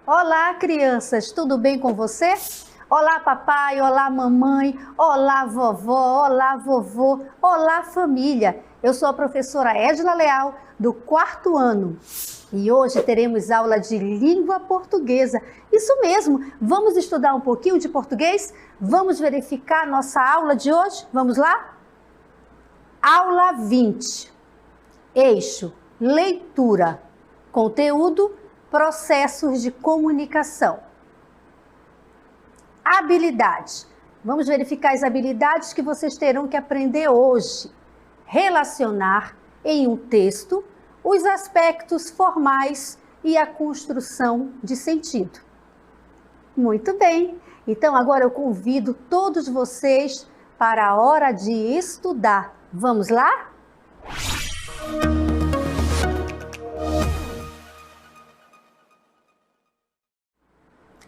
Olá, crianças, tudo bem com você? Olá, papai, olá, mamãe, olá, vovó, olá, vovô, olá, família. Eu sou a professora Edila Leal, do 4º ano. E hoje teremos aula de língua portuguesa. Isso mesmo, vamos estudar um pouquinho de português? Vamos verificar nossa aula de hoje? Vamos lá? Aula 20. Eixo, leitura, conteúdo, processos de comunicação. Habilidade. Vamos verificar as habilidades que vocês terão que aprender hoje. Relacionar em um texto os aspectos formais e a construção de sentido. Muito bem. Então agora eu convido todos vocês para a hora de estudar. Vamos lá?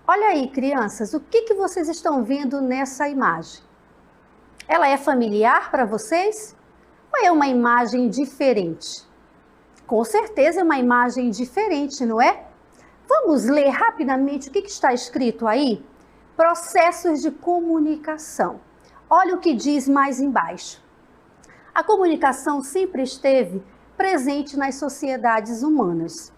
Olha aí, crianças, o que vocês estão vendo nessa imagem? Ela é familiar para vocês? Ou é uma imagem diferente? Com certeza é uma imagem diferente, não é? Vamos ler rapidamente o que está escrito aí? Processos de comunicação. Olha o que diz mais embaixo. A comunicação sempre esteve presente nas sociedades humanas.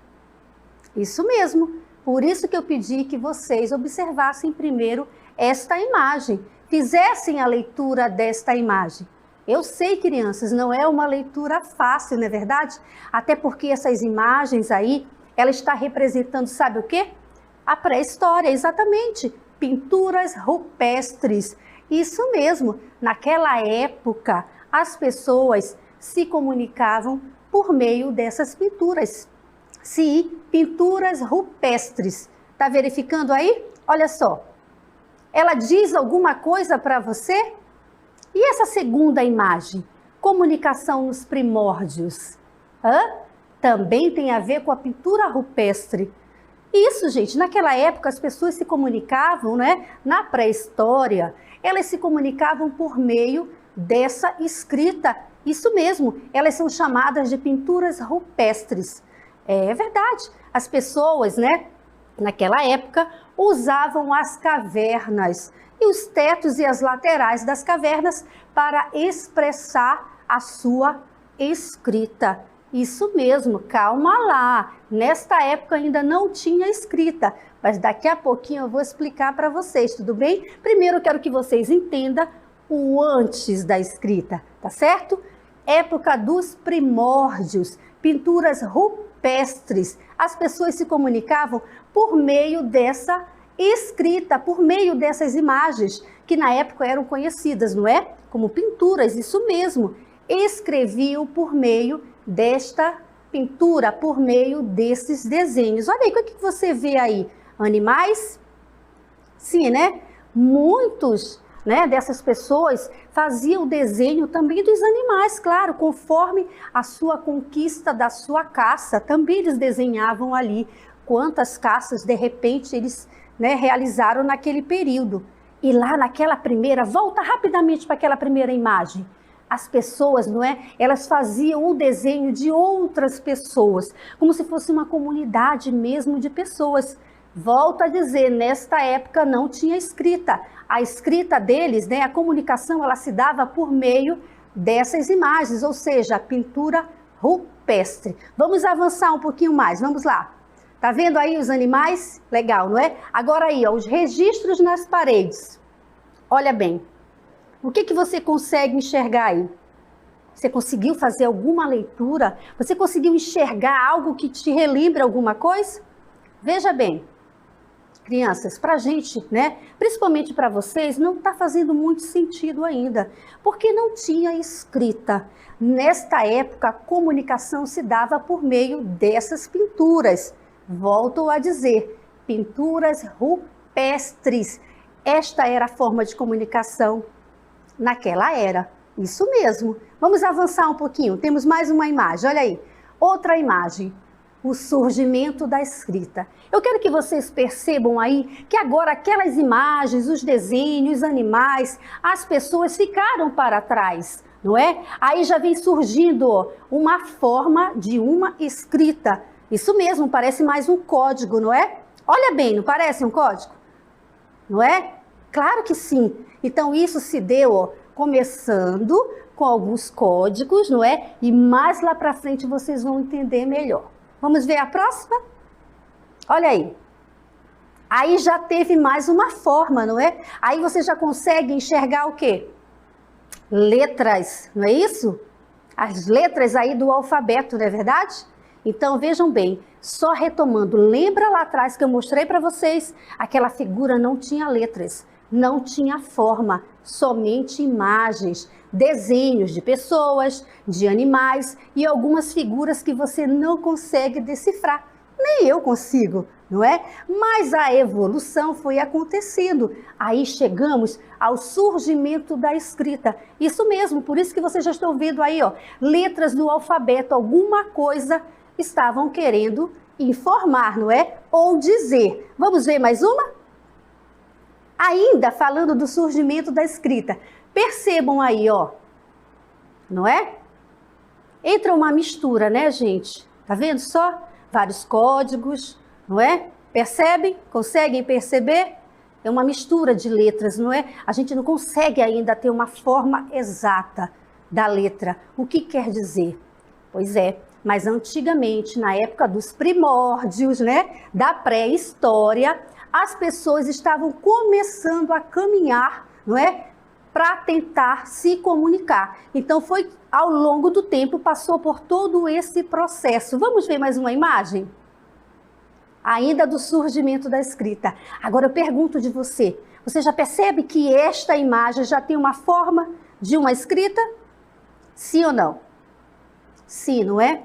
Isso mesmo. Por isso que eu pedi que vocês observassem primeiro esta imagem, fizessem a leitura desta imagem. Eu sei, crianças, não é uma leitura fácil, não é verdade? Até porque essas imagens aí, ela está representando, sabe o quê? A pré-história, exatamente. Pinturas rupestres. Isso mesmo, naquela época, as pessoas se comunicavam por meio dessas pinturas. Sim, pinturas rupestres. Tá verificando aí? Olha só. Ela diz alguma coisa para você? E essa segunda imagem? Comunicação nos primórdios. Também tem a ver com a pintura rupestre. Isso, gente, naquela época as pessoas se comunicavam, né? Na pré-história, elas se comunicavam por meio dessa escrita. Isso mesmo, elas são chamadas de pinturas rupestres. É verdade, as pessoas, né, naquela época, usavam as cavernas e os tetos e as laterais das cavernas para expressar a sua escrita. Isso mesmo, calma lá, nesta época ainda não tinha escrita, mas daqui a pouquinho eu vou explicar para vocês, tudo bem? Primeiro eu quero que vocês entendam o antes da escrita, tá certo? Época dos primórdios, pinturas rupestres. As pessoas se comunicavam por meio dessa escrita, por meio dessas imagens, que na época eram conhecidas, não é? Como pinturas, isso mesmo. Escreviam por meio desta pintura, por meio desses desenhos. Olha aí, o que você vê aí? Animais? Sim, né? Muitos, né, dessas pessoas faziam o desenho também dos animais, claro, conforme a sua conquista da sua caça. Também eles desenhavam ali quantas caças, de repente, eles, né, realizaram naquele período. E lá naquela primeira, volta rapidamente para aquela primeira imagem. As pessoas, não é? Elas faziam o desenho de outras pessoas, como se fosse uma comunidade mesmo de pessoas. Volto a dizer, nesta época não tinha escrita. A escrita deles, né, a comunicação, ela se dava por meio dessas imagens, ou seja, a pintura rupestre. Vamos avançar um pouquinho mais, vamos lá. Tá vendo aí os animais? Legal, não é? Agora aí, ó, os registros nas paredes. Olha bem, o que você consegue enxergar aí? Você conseguiu fazer alguma leitura? Você conseguiu enxergar algo que te relembra alguma coisa? Veja bem. Crianças, para a gente, né, principalmente para vocês, não está fazendo muito sentido ainda, porque não tinha escrita. Nesta época, a comunicação se dava por meio dessas pinturas. Volto a dizer, pinturas rupestres. Esta era a forma de comunicação naquela era. Isso mesmo. Vamos avançar um pouquinho. Temos mais uma imagem, olha aí. Outra imagem. O surgimento da escrita. Eu quero que vocês percebam aí que agora aquelas imagens, os desenhos, os animais, as pessoas ficaram para trás, não é? Aí já vem surgindo uma forma de uma escrita. Isso mesmo, parece mais um código, não é? Olha bem, não parece um código? Não é? Claro que sim. Então isso se deu, ó, começando com alguns códigos, não é? E mais lá para frente vocês vão entender melhor. Vamos ver a próxima? Olha aí. Aí já teve mais uma forma, não é? Aí você já consegue enxergar o quê? Letras, não é isso? As letras aí do alfabeto, não é verdade? Então vejam bem, só retomando, lembra lá atrás que eu mostrei para vocês? Aquela figura não tinha letras, não tinha forma, somente imagens, desenhos de pessoas, de animais e algumas figuras que você não consegue decifrar. Nem eu consigo, não é? Mas a evolução foi acontecendo. Aí chegamos ao surgimento da escrita. Isso mesmo, por isso que vocês já estão vendo aí, ó, letras do alfabeto, alguma coisa estavam querendo informar, não é? Ou dizer. Vamos ver mais uma? Ainda falando do surgimento da escrita. Percebam aí, ó, não é? Entra uma mistura, né, gente? Tá vendo só? Vários códigos, não é? Percebem? Conseguem perceber? É uma mistura de letras, não é? A gente não consegue ainda ter uma forma exata da letra. O que quer dizer? Pois é, mas antigamente, na época dos primórdios, né, da pré-história, as pessoas estavam começando a caminhar, não é? Para tentar se comunicar. Então foi ao longo do tempo, passou por todo esse processo. Vamos ver mais uma imagem? Ainda do surgimento da escrita. Agora eu pergunto de você, você já percebe que esta imagem já tem uma forma de uma escrita? Sim ou não? Sim, não é?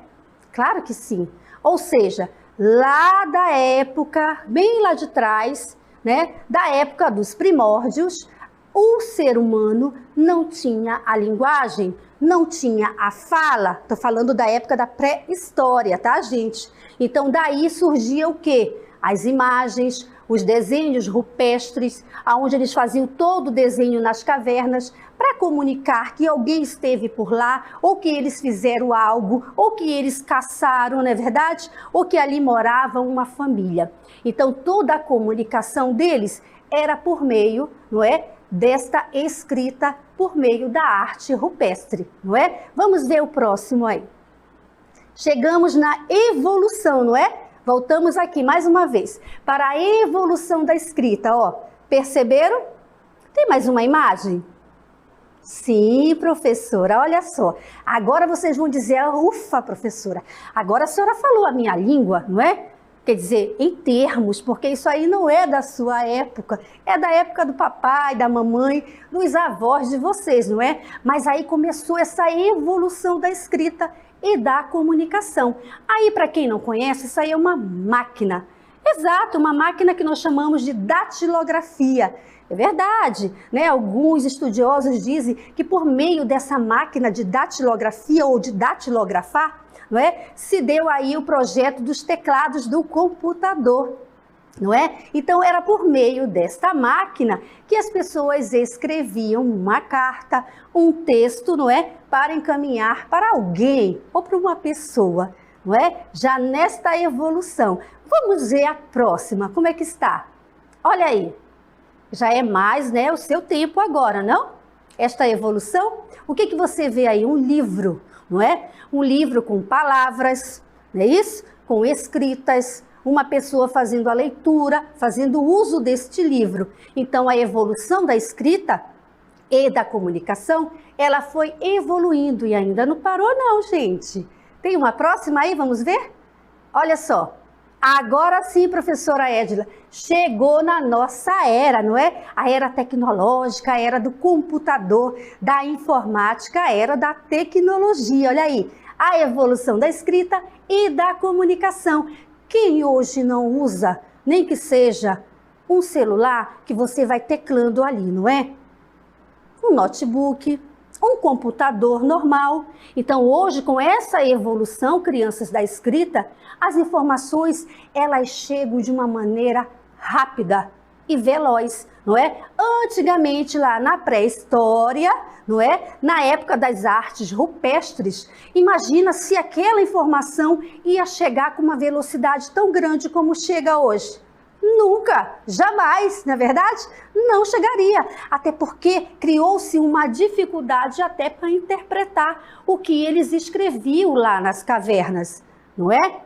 Claro que sim. Ou seja, lá da época, bem lá de trás, né, da época dos primórdios, o ser humano não tinha a linguagem, não tinha a fala. Estou falando da época da pré-história, tá, gente? Então, daí surgia o quê? As imagens, os desenhos rupestres, onde eles faziam todo o desenho nas cavernas para comunicar que alguém esteve por lá, ou que eles fizeram algo, ou que eles caçaram, não é verdade? Ou que ali morava uma família. Então, toda a comunicação deles era por meio, não é? Desta escrita por meio da arte rupestre, não é? Vamos ver o próximo aí. Chegamos na evolução, não é? Voltamos aqui mais uma vez para a evolução da escrita, ó. Perceberam? Tem mais uma imagem? Sim, professora, olha só. Agora vocês vão dizer, ufa, professora, agora a senhora falou a minha língua, não é? Quer dizer, em termos, porque isso aí não é da sua época, é da época do papai, da mamãe, dos avós de vocês, não é? Mas aí começou essa evolução da escrita e da comunicação. Aí, para quem não conhece, isso aí é uma máquina. Exato, uma máquina que nós chamamos de datilografia. É verdade, né? Alguns estudiosos dizem que por meio dessa máquina de datilografia ou de datilografar, não é? Se deu aí o projeto dos teclados do computador, não é? Então era por meio desta máquina que as pessoas escreviam uma carta, um texto, não é? Para encaminhar para alguém ou para uma pessoa, não é? Já nesta evolução. Vamos ver a próxima, como é que está? Olha aí, já é mais, né, o seu tempo agora, não? Esta evolução, o que você vê aí? Um livro, não é? Um livro com palavras, não é isso? Com escritas, uma pessoa fazendo a leitura, fazendo uso deste livro. Então, a evolução da escrita e da comunicação, ela foi evoluindo e ainda não parou não, gente. Tem uma próxima aí, vamos ver? Olha só. Agora sim, professora Edila, chegou na nossa era, não é? A era tecnológica, a era do computador, da informática, a era da tecnologia. Olha aí, a evolução da escrita e da comunicação. Quem hoje não usa, nem que seja um celular que você vai teclando ali, não é? Um notebook, um computador normal. Então, hoje, com essa evolução, crianças, da escrita, as informações, elas chegam de uma maneira rápida e veloz, não é? Antigamente, lá na pré-história, não é? Na época das artes rupestres, imagina se aquela informação ia chegar com uma velocidade tão grande como chega hoje. Nunca, jamais, na verdade, não chegaria. Até porque criou-se uma dificuldade até para interpretar o que eles escreviam lá nas cavernas, não é?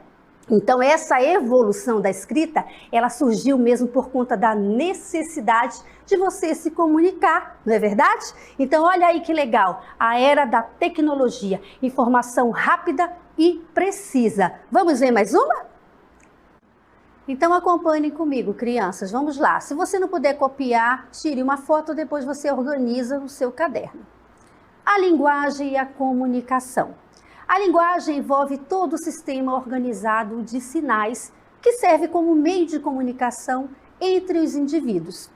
Então essa evolução da escrita, ela surgiu mesmo por conta da necessidade de você se comunicar, não é verdade? Então olha aí que legal, a era da tecnologia, informação rápida e precisa. Vamos ver mais uma? Então acompanhem comigo, crianças, vamos lá. Se você não puder copiar, tire uma foto, depois você organiza no seu caderno. A linguagem e a comunicação. A linguagem envolve todo o sistema organizado de sinais que serve como meio de comunicação entre os indivíduos.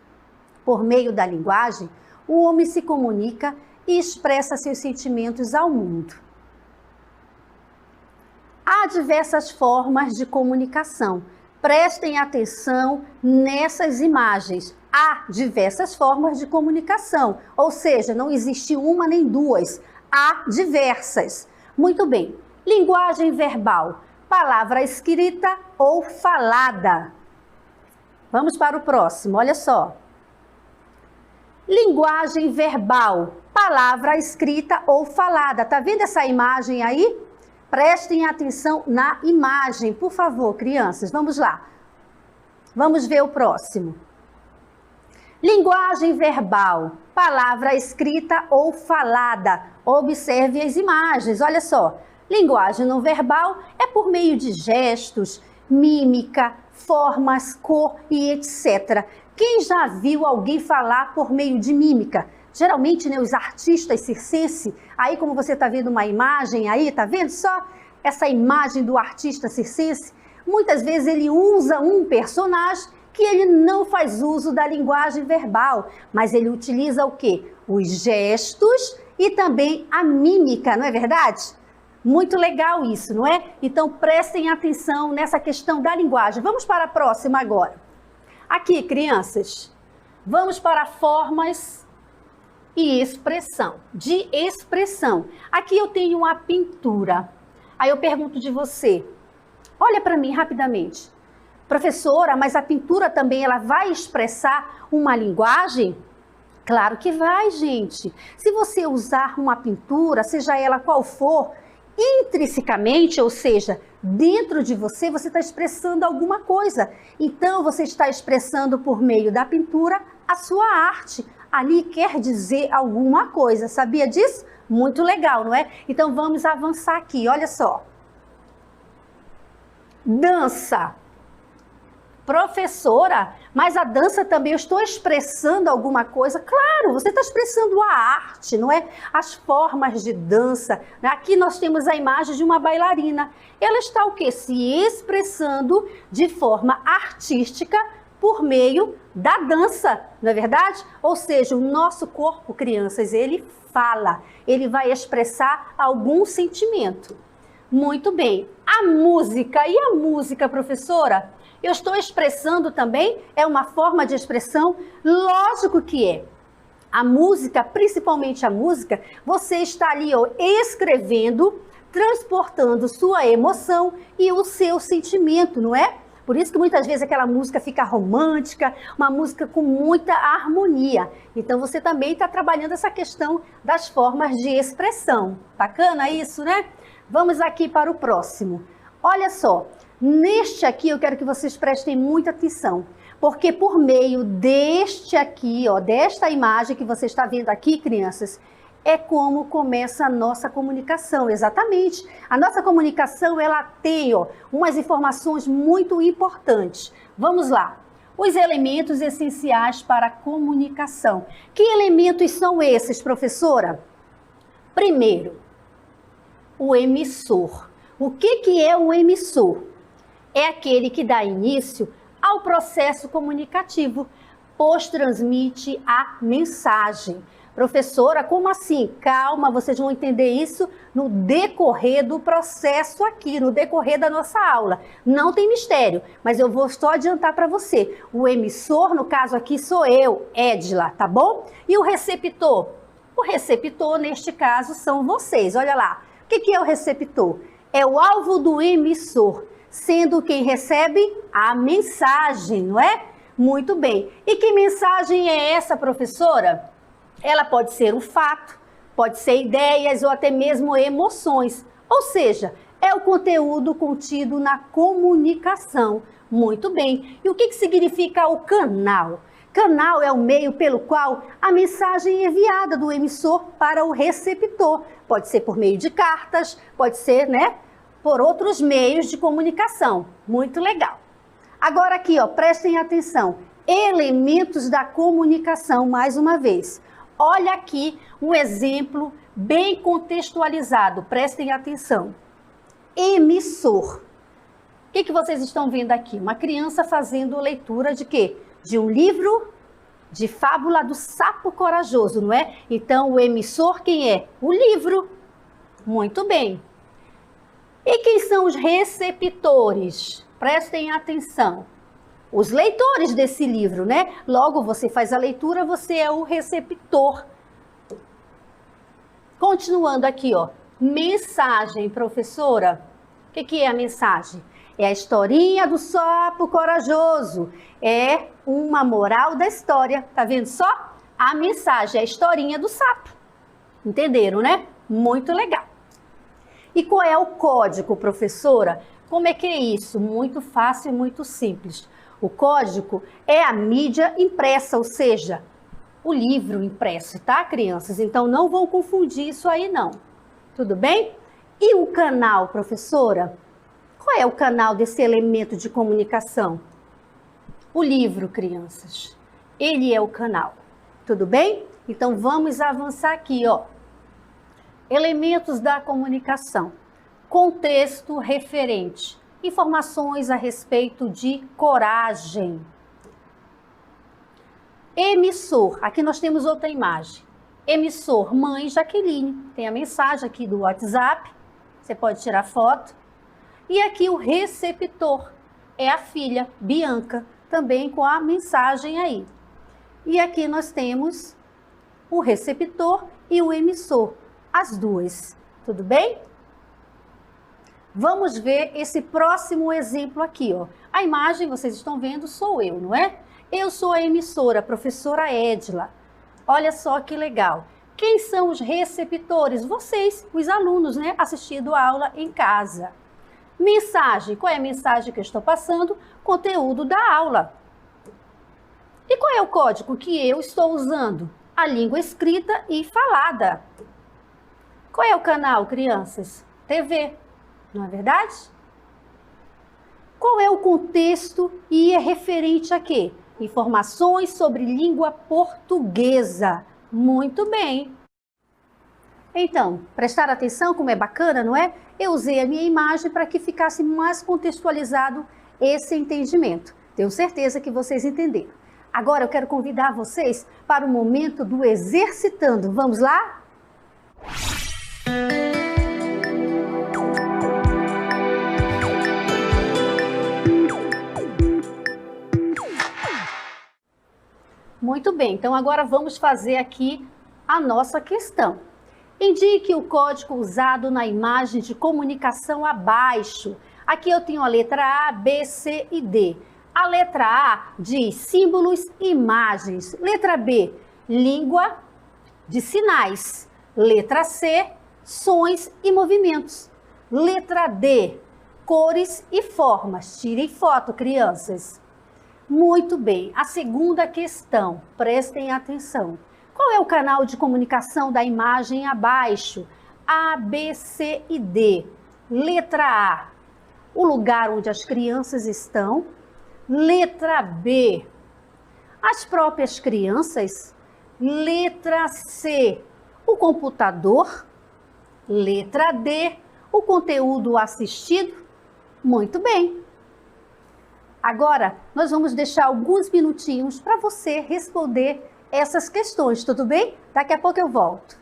Por meio da linguagem, o homem se comunica e expressa seus sentimentos ao mundo. Há diversas formas de comunicação. Prestem atenção nessas imagens. Há diversas formas de comunicação, ou seja, não existe uma nem duas, há diversas. Muito bem. Linguagem verbal, palavra escrita ou falada. Vamos para o próximo, olha só. Linguagem verbal, palavra escrita ou falada. Tá vendo essa imagem aí? Prestem atenção na imagem, por favor, crianças. Vamos lá. Vamos ver o próximo. Linguagem verbal, palavra escrita ou falada. Observe as imagens, olha só. Linguagem não verbal é por meio de gestos, mímica, formas, cor e etc. Quem já viu alguém falar por meio de mímica? Geralmente, né, os artistas circenses, aí como você está vendo uma imagem aí, tá vendo só essa imagem do artista circense? Muitas vezes ele usa um personagem que ele não faz uso da linguagem verbal, mas ele utiliza o quê? Os gestos e também a mímica, não é verdade? Muito legal isso, não é? Então prestem atenção nessa questão da linguagem. Vamos para a próxima agora. Aqui, crianças, vamos para formas e expressão, de expressão. Aqui eu tenho uma pintura. Aí eu pergunto de você, olha para mim rapidamente. Professora, mas a pintura também ela vai expressar uma linguagem? Claro que vai, gente. Se você usar uma pintura, seja ela qual for, intrinsecamente, ou seja, dentro de você, você está expressando alguma coisa. Então, você está expressando por meio da pintura a sua arte. Ali quer dizer alguma coisa, sabia disso? Muito legal, não é? Então vamos avançar aqui, olha só. Dança. Professora, mas a dança também, eu estou expressando alguma coisa? Claro, você está expressando a arte, não é? As formas de dança. Aqui nós temos a imagem de uma bailarina. Ela está o quê? Se expressando de forma artística por meio da dança, não é verdade? Ou seja, o nosso corpo, crianças, ele fala, ele vai expressar algum sentimento. Muito bem. A música, e a música, professora? Eu estou expressando também? É uma forma de expressão? Lógico que é. A música, principalmente a música, você está ali ó, escrevendo, transportando sua emoção e o seu sentimento, não é? Por isso que muitas vezes aquela música fica romântica, uma música com muita harmonia. Então você também está trabalhando essa questão das formas de expressão. Bacana isso, né? Vamos aqui para o próximo. Olha só, neste aqui eu quero que vocês prestem muita atenção, porque por meio deste aqui, ó, desta imagem que você está vendo aqui, crianças, é como começa a nossa comunicação, exatamente. A nossa comunicação, ela tem ó, umas informações muito importantes. Vamos lá. Os elementos essenciais para a comunicação. Que elementos são esses, professora? Primeiro, o emissor. O que é o emissor? É aquele que dá início ao processo comunicativo, pois transmite a mensagem. Professora, como assim? Calma, vocês vão entender isso no decorrer do processo aqui, no decorrer da nossa aula. Não tem mistério, mas eu vou só adiantar para você. O emissor, no caso aqui, sou eu, Edila, tá bom? E o receptor? O receptor, neste caso, são vocês. Olha lá. O que é o receptor? É o alvo do emissor. sendo quem recebe a mensagem, não é? Muito bem. E que mensagem é essa, professora? Ela pode ser um fato, pode ser ideias ou até mesmo emoções. Ou seja, é o conteúdo contido na comunicação. Muito bem. E o que significa o canal? Canal é o meio pelo qual a mensagem é enviada do emissor para o receptor. Pode ser por meio de cartas, pode ser, né, por outros meios de comunicação. Muito legal. Agora aqui, ó, prestem atenção. Elementos da comunicação, mais uma vez. Olha aqui um exemplo bem contextualizado. Prestem atenção. Emissor. O que vocês estão vendo aqui? Uma criança fazendo leitura de quê? De um livro de fábula do Sapo Corajoso, não é? Então, o emissor quem é? O livro. Muito bem. E quem são os receptores? Prestem atenção. Os leitores desse livro, né? Logo, você faz a leitura, você é o receptor. Continuando aqui, ó. Mensagem, professora. O que é a mensagem? É a historinha do sapo corajoso. É uma moral da história. Tá vendo só? A mensagem, a historinha do sapo. Entenderam, né? Muito legal. E qual é o código, professora? Como é que é isso? Muito fácil e muito simples. O código é a mídia impressa, ou seja, o livro impresso, tá, crianças? Então, não vão confundir isso aí, não. Tudo bem? E o canal, professora? Qual é o canal desse elemento de comunicação? O livro, crianças. Ele é o canal. Tudo bem? Então, vamos avançar aqui, ó. Elementos da comunicação. Contexto referente. Informações a respeito de coragem. Emissor. Aqui nós temos outra imagem. Emissor, mãe Jaqueline. Tem a mensagem aqui do WhatsApp. Você pode tirar foto. E aqui o receptor. É a filha, Bianca, também com a mensagem aí. E aqui nós temos o receptor e o emissor. As duas. Tudo bem? Vamos ver esse próximo exemplo aqui, ó. A imagem, vocês estão vendo, sou eu, não é? Eu sou a emissora, a professora Edila. Olha só que legal. Quem são os receptores? Vocês, os alunos, né? Assistindo a aula em casa. Mensagem. Qual é a mensagem que eu estou passando? Conteúdo da aula. E qual é o código que eu estou usando? A língua escrita e falada. Qual é o canal, crianças? TV. Não é verdade? Qual é o contexto e é referente a quê? Informações sobre língua portuguesa. Muito bem. Então, prestar atenção como é bacana, não é? Eu usei a minha imagem para que ficasse mais contextualizado esse entendimento. Tenho certeza que vocês entenderam. Agora eu quero convidar vocês para o momento do exercitando. Vamos lá? Muito bem, então agora vamos fazer aqui a nossa questão. Indique o código usado na imagem de comunicação abaixo. Aqui eu tenho a letra A, B, C e D. A letra A diz símbolos e imagens. Letra B, língua de sinais. Letra C, sons e movimentos. Letra D, cores e formas. Tirem foto, crianças. Muito bem. A segunda questão, prestem atenção. Qual é o canal de comunicação da imagem abaixo? A, B, C e D. Letra A, o lugar onde as crianças estão. Letra B, as próprias crianças. Letra C, o computador. Letra D, o conteúdo assistido. Muito bem. Agora, nós vamos deixar alguns minutinhos para você responder essas questões, tudo bem? Daqui a pouco eu volto.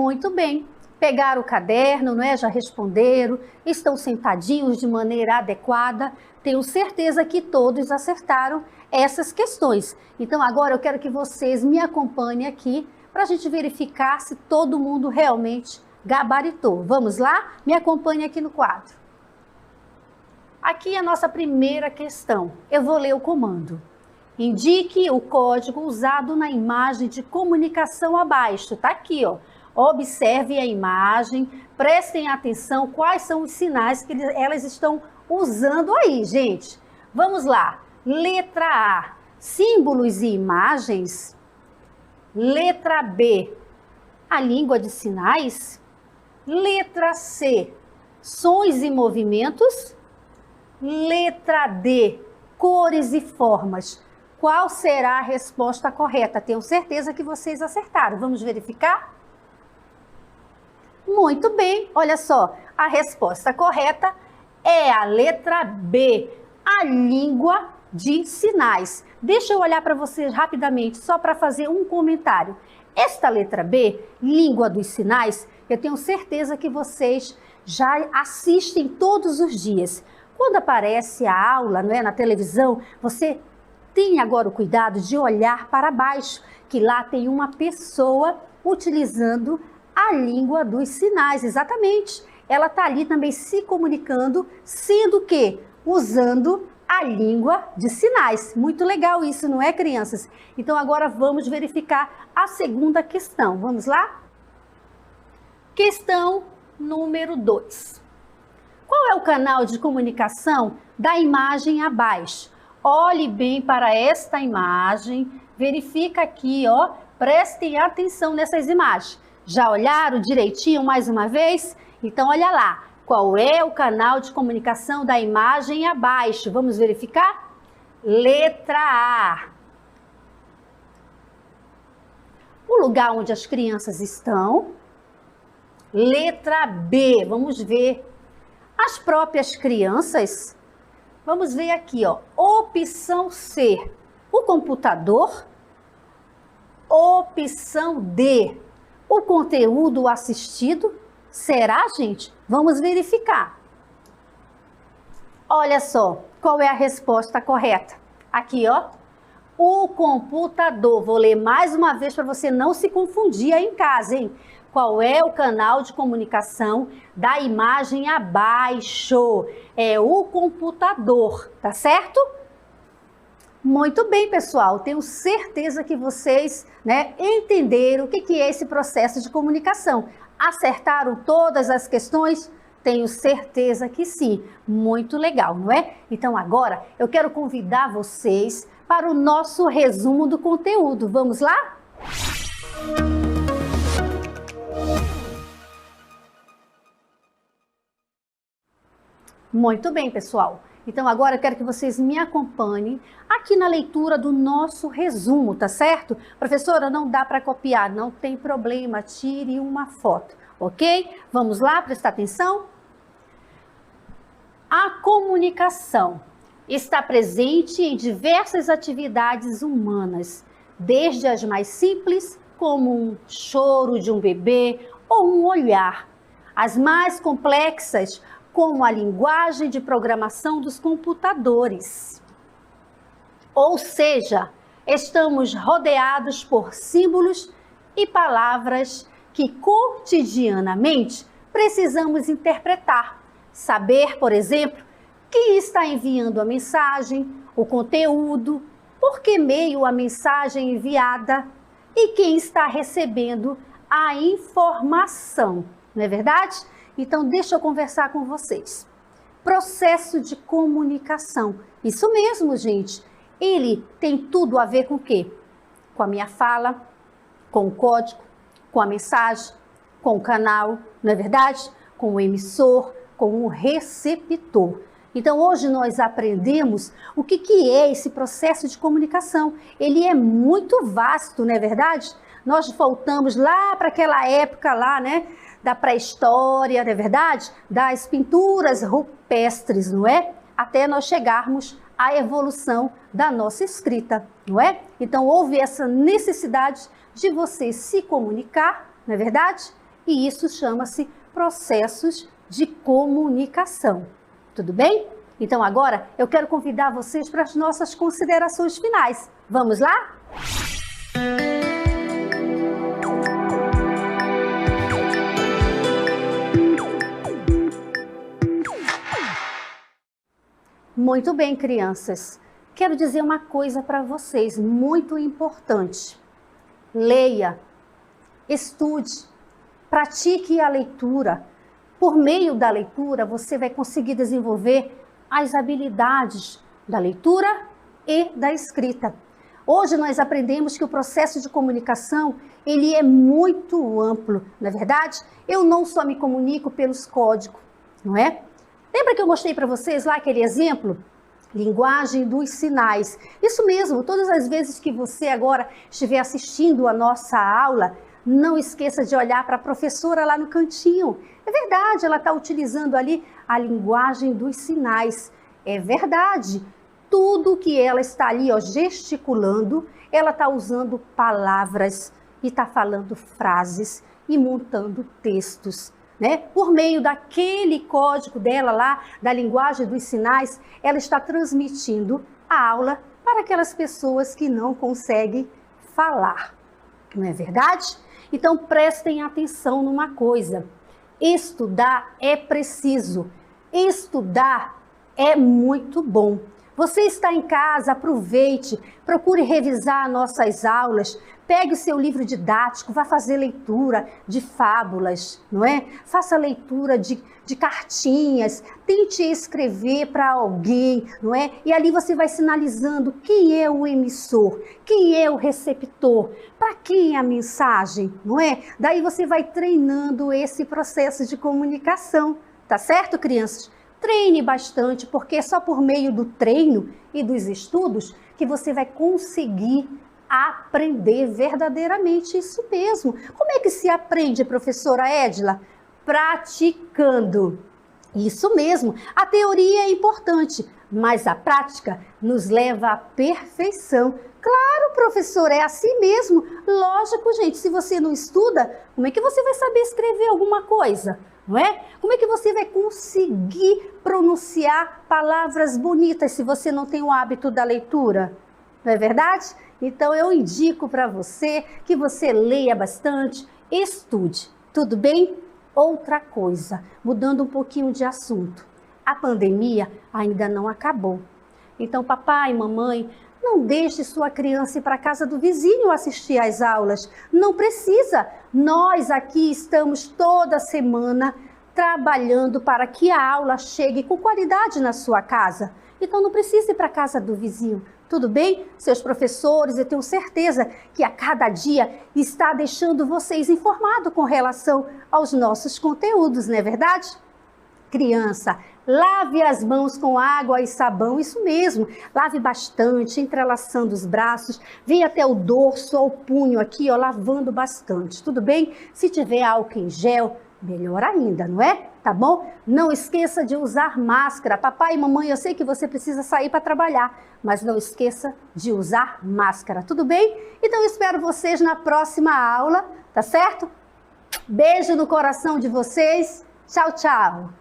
Muito bem. Pegaram o caderno, não é? Já responderam, estão sentadinhos de maneira adequada. Tenho certeza que todos acertaram essas questões. Então agora eu quero que vocês me acompanhem aqui para a gente verificar se todo mundo realmente gabaritou. Vamos lá? Me acompanhe aqui no quadro. Aqui é a nossa primeira questão. Eu vou ler o comando. Indique o código usado na imagem de comunicação abaixo. Tá aqui, ó. Observe a imagem, prestem atenção quais são os sinais que elas estão usando aí, gente. Vamos lá. Letra A, símbolos e imagens. Letra B, a língua de sinais. Letra C, sons e movimentos. Letra D, cores e formas. Qual será a resposta correta? Tenho certeza que vocês acertaram. Vamos verificar? Muito bem, olha só, a resposta correta é a letra B, a língua de sinais. Deixa eu olhar para vocês rapidamente, só para fazer um comentário. Esta letra B, língua dos sinais, eu tenho certeza que vocês já assistem todos os dias. Quando aparece a aula, não é, na televisão, você tem agora o cuidado de olhar para baixo, que lá tem uma pessoa utilizando a língua dos sinais, exatamente. Ela está ali também se comunicando, sendo que usando a língua de sinais. Muito legal isso, não é, crianças? Então agora vamos verificar a segunda questão. Vamos lá? Questão número 2. Qual é o canal de comunicação da imagem abaixo? Olhe bem para esta imagem, verifica aqui, ó, prestem atenção nessas imagens. Já olharam direitinho mais uma vez? Então, olha lá. Qual é o canal de comunicação da imagem abaixo? Vamos verificar? Letra A. O lugar onde as crianças estão. Letra B. Vamos ver. As próprias crianças. Vamos ver aqui, ó. Opção C. O computador. Opção D. O conteúdo assistido, será, gente? Vamos verificar. Olha só, qual é a resposta correta? Aqui, ó, o computador. Vou ler mais uma vez para você não se confundir aí em casa, hein? Qual é o canal de comunicação da imagem abaixo? É o computador, tá certo? Muito bem, pessoal. Tenho certeza que vocês, né, entenderam o que é esse processo de comunicação. Acertaram todas as questões? Tenho certeza que sim. Muito legal, não é? Então agora eu quero convidar vocês para o nosso resumo do conteúdo. Vamos lá? Muito bem, pessoal. Então agora eu quero que vocês me acompanhem aqui na leitura do nosso resumo, tá certo? Professora, não dá para copiar, não tem problema, tire uma foto, ok? Vamos lá, prestar atenção? A comunicação está presente em diversas atividades humanas, desde as mais simples, como um choro de um bebê ou um olhar, as mais complexas, como a linguagem de programação dos computadores. Ou seja, estamos rodeados por símbolos e palavras que cotidianamente precisamos interpretar. Saber, por exemplo, quem está enviando a mensagem, o conteúdo, por que meio a mensagem enviada e quem está recebendo a informação, não é verdade? Então, deixa eu conversar com vocês. Processo de comunicação. Isso mesmo, gente. Ele tem tudo a ver com o quê? Com a minha fala, com o código, com a mensagem, com o canal, não é verdade? Com o emissor, com o receptor. Então, hoje nós aprendemos o que é esse processo de comunicação. Ele é muito vasto, não é verdade? Nós voltamos lá para aquela época lá, né? Da pré-história, não é verdade? Das pinturas rupestres, não é? Até nós chegarmos à evolução da nossa escrita, não é? Então, houve essa necessidade de você se comunicar, não é verdade? E isso chama-se processos de comunicação. Tudo bem? Então agora eu quero convidar vocês para as nossas considerações finais. Vamos lá? Muito bem, crianças. Quero dizer uma coisa para vocês, muito importante. Leia, estude, pratique a leitura. Por meio da leitura, você vai conseguir desenvolver as habilidades da leitura e da escrita. Hoje nós aprendemos que o processo de comunicação, ele é muito amplo, não é verdade? Eu não só me comunico pelos códigos, não é? Lembra que eu mostrei para vocês lá aquele exemplo? Linguagem dos sinais. Isso mesmo, todas as vezes que você agora estiver assistindo a nossa aula, não esqueça de olhar para a professora lá no cantinho. É verdade, ela está utilizando ali a linguagem dos sinais. É verdade, tudo que ela está ali gesticulando, ela está usando palavras e está falando frases e montando textos. Né? Por meio daquele código dela lá, da linguagem dos sinais, ela está transmitindo a aula para aquelas pessoas que não conseguem falar. Não é verdade? Então prestem atenção numa coisa. Estudar é preciso. Estudar é muito bom. Você está em casa, aproveite, procure revisar nossas aulas, pegue o seu livro didático, vá fazer leitura de fábulas, não é? Faça leitura de cartinhas, tente escrever para alguém, não é? E ali você vai sinalizando quem é o emissor, quem é o receptor, para quem é a mensagem, não é? Daí você vai treinando esse processo de comunicação, tá certo, crianças? Treine bastante, porque é só por meio do treino e dos estudos que você vai conseguir aprender verdadeiramente isso mesmo. Como é que se aprende, professora Edila? Praticando. Isso mesmo. A teoria é importante, mas a prática nos leva à perfeição. Claro, professor, é assim mesmo. Lógico, gente, se você não estuda, como é que você vai saber escrever alguma coisa? Não é? Como é que você vai conseguir pronunciar palavras bonitas se você não tem o hábito da leitura? Não é verdade? Então eu indico para você que você leia bastante, estude. Tudo bem? Outra coisa, mudando um pouquinho de assunto. A pandemia ainda não acabou. Então, papai, mamãe, não deixe sua criança ir para a casa do vizinho assistir às aulas. Não precisa. Nós aqui estamos toda semana trabalhando para que a aula chegue com qualidade na sua casa. Então não precisa ir para a casa do vizinho. Tudo bem? Seus professores, eu tenho certeza que a cada dia está deixando vocês informados com relação aos nossos conteúdos, não é verdade? Criança, lave as mãos com água e sabão, isso mesmo. Lave bastante, entrelaçando os braços, vem até o dorso, ao punho aqui, lavando bastante, tudo bem? Se tiver álcool em gel, melhor ainda, não é? Tá bom? Não esqueça de usar máscara. Papai e mamãe, eu sei que você precisa sair para trabalhar, mas não esqueça de usar máscara, tudo bem? Então eu espero vocês na próxima aula, tá certo? Beijo no coração de vocês. Tchau, tchau.